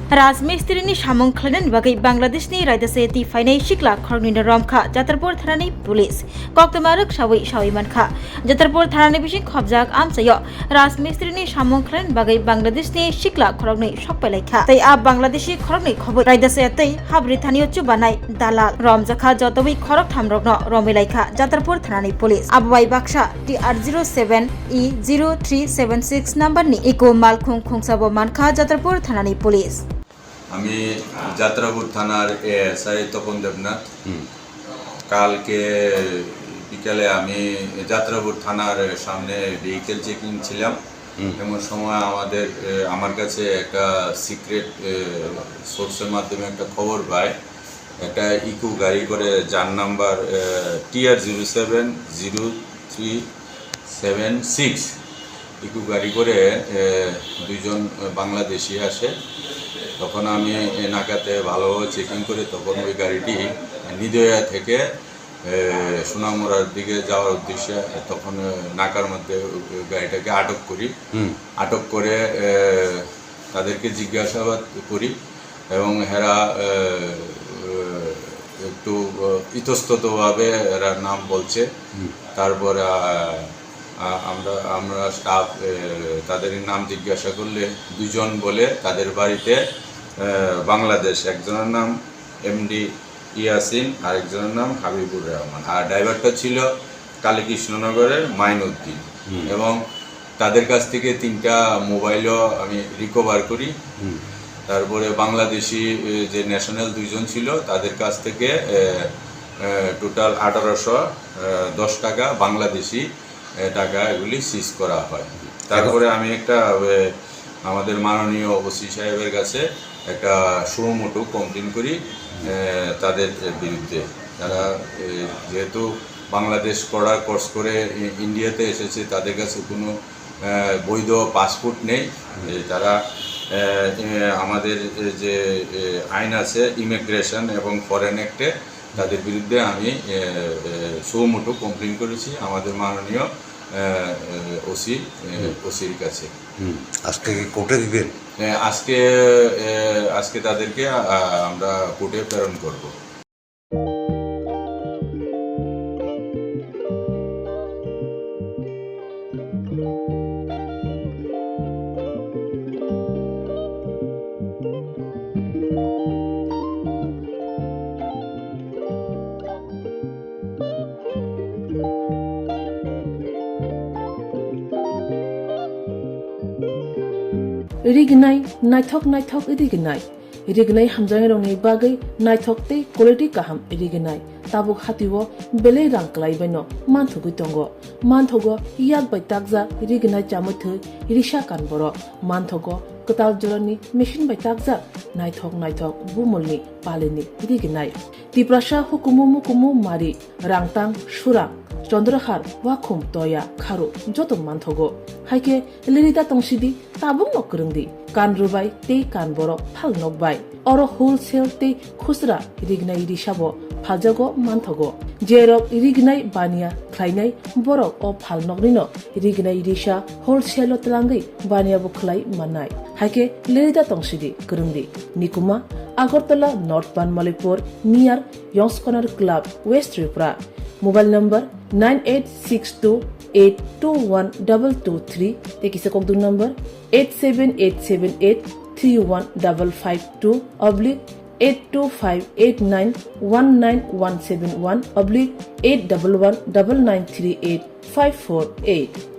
राजमिस्त्रीनि सामं खालामनायनि बागै बांलादेशनि रायदासे फाइनाय सिख्ला खरंनि रमखा जातारपुर थानानि पुलिस कक्टमारक सावै मानखा जातारपुर थानानि बिसिं खबजाक आमसायो राजमिस्त्रीनि सामं खालामनायनि बागै बांलादेशनि सिख्ला खरंनि सकपायलायखा तै आ बांलादेशी खरंनि खबर रायदासे तै हाब्रि थानियो चुबानाय दालाल रमजाखा जतबै खरक थामरगनो रमिलायखा जातारपुर थानानि पुलिस आबवाई बाक्सा TR07E0376 नाम्बारनि इको मालखुं खुंसाबो मानखा जातारपुर थानानि पुलिस আমি যাত্রাপুর থানার এএসআই তপন দেবনাথ। কালকে বিকালে আমি যাত্রাপুর থানার সামনে ভেহিকেল চেকিং ছিলাম। এমন সময় আমার কাছে একটা সিক্রেট সোর্সের মাধ্যমে একটা খবর পাই, একটা ইকো গাড়ি করে যার নাম্বার TR070376 ইকো গাড়ি করে দুইজন বাংলাদেশি আসে। তখন আমি নাকাতে ভালোভাবে চেকিং করে তখন ওই গাড়িটি নিদয়া থেকে সোনামুড়ার দিকে যাওয়ার উদ্দেশ্যে তখন নাকার মধ্যে গাড়িটাকে আটক করি। আটক করে তাদেরকে জিজ্ঞাসাবাদ করি এবং এরা একটু ইতস্ততভাবে এরা নাম বলছে। তারপরে আমরা স্টাফ তাদের নাম জিজ্ঞাসা করলে দুজন বলে তাদের বাড়িতে বাংলাদেশ, একজনের নাম এমডি ইয়াসিন আর একজনের নাম হাবিবুর রহমান, আর ড্রাইভারটা ছিল কালীকৃষ্ণনগরের মাইনুদ্দিন। এবং তাদের কাছ থেকে 3টা মোবাইলও আমি রিকভার করি। তারপরে বাংলাদেশি যে ন্যাশনাল দুইজন ছিল তাদের কাছ থেকে টোটাল 1810 টাকা বাংলাদেশি টাকা এগুলি সিজ করা হয়। তারপরে আমি একটা আমাদের মাননীয় ওসি সাহেবের কাছে একটা সুমোটো কমপ্লেন করি তাদের বিরুদ্ধে। তারা যেহেতু বাংলাদেশ পড়ার কোর্স করে ইন্ডিয়াতে এসেছে, তাদের কাছে কোনো বৈধ পাসপোর্ট নেই। তারা আমাদের যে আইন আছে ইমিগ্রেশন এবং ফরেন অ্যাক্টে, তাদের বিরুদ্ধে আমি সুমোটো কমপ্লেন করেছি আমাদের মাননীয় ওসির কাছে। আজকে কোর্টে দিবেন? আজকে তাদেরকে আমরা কোর্টে প্রেরণ করব। रिगनाय नायथक रिगनाय हामजांगे रंगनि बागै नायथक ते क्वालिटी काहाम रिगनाय ताबुक हातिवो बेले रांक्लायबेनो मानथुगै दंगो मानथगो याक बाय ताकजा रिगनाय चामथै रिशा कानबरो मानथगो कताल जरनि मेशिन बाय ताकजा नायथक बुमलनि पालेनि रिगनाय तिप्रासा हुकुमु मारि रांतां सुरां चंद्रहार वाखुम तया खारु जतो मानथगो हाइके लिरिदा तंसिदि ताबुं नकरंदि कान रुबाय ते कान बरो फाल नकबाय अरो होलसेल ते खुसरा रिगनाय रिसाबो फाजगो मानथगो जेरक रिगनाय बानिया ख्लायनाय बरक अ फाल नकनिनो रिगनाय रिसा होलसेल तलांगै बानिया बुखलाय मानाय हाइके लिरिदा तंसिदि करंदि निकुमा Agartala north Banamalipur near Young's corner club west Tripura mobile number 9862821223 ते किसे कोक दूर नंबर 878783525/825891971/811993854 8